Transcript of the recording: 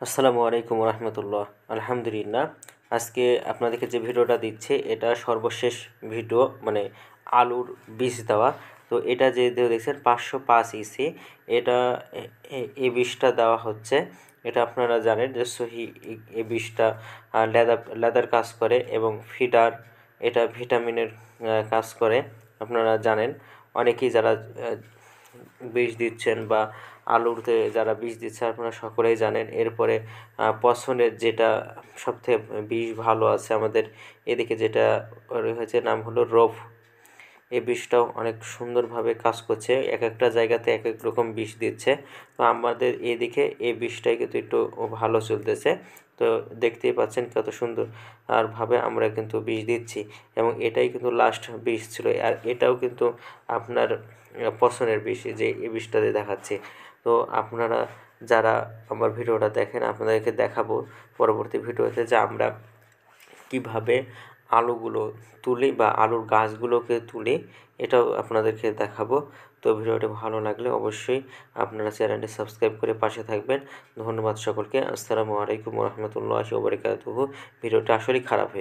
আসসালামু আলাইকুম রহমতুল্লাহ। আলহামদুলিল্লাহ, আজকে আপনাদেরকে যে ভিডিওটা দিচ্ছে এটা সর্বশেষ ভিডিও, মানে আলুর বীজ দেওয়া। তো এটা যে দেখছেন 505 ইসি, এটা এই বীজটা দেওয়া হচ্ছে। এটা আপনারা জানেন যে সহি এই বীজটা লেদার কাজ করে এবং ফিডার, এটা ভিটামিনের কাজ করে। আপনারা জানেন অনেকেই যারা বীজ দিচ্ছেন বা আলুতে যারা বীজ দিচ্ছে আপনারা সকলেই জানেন। এরপরে পছন্দের যেটা সবথেকে বীজ ভালো আছে আমাদের এদিকে, যেটা হয়েছে নাম হলো রোভ। এই বীজটাও অনেক সুন্দরভাবে কাজ করছে, এক একটা জায়গাতে এক এক রকম বীজ দিচ্ছে। তো আমাদের এদিকে এই বীজটাই কিন্তু একটু ভালো চলতেছে। তো দেখতেই পাচ্ছেন কত সুন্দর আর ভাবে আমরা কিন্তু বীজ দিচ্ছি, এবং এটাই কিন্তু লাস্ট বীজ ছিল। আর এটাও কিন্তু আপনার পছন্দের বীজ, যে এই বীজটাতে দেখাচ্ছি। তো আপনারা যারা আমার ভিডিওটা দেখেন, আপনাদেরকে দেখাবো পরবর্তী ভিডিওতে যে আমরা কীভাবে আলুগুলো তুলি বা আলুর গাছগুলোকে তুলি, এটাও আপনাদেরকে দেখাবো। তো ভিডিওটি ভালো লাগলে অবশ্যই আপনারা চ্যানেলটি সাবস্ক্রাইব করে পাশে থাকবেন। ধন্যবাদ সকলকে। আসসালামু আলাইকুম রহমতুল্লাহি ওয়া বারাকাতুহু। ভিডিওটা আসলেই খারাপ হয়েছে।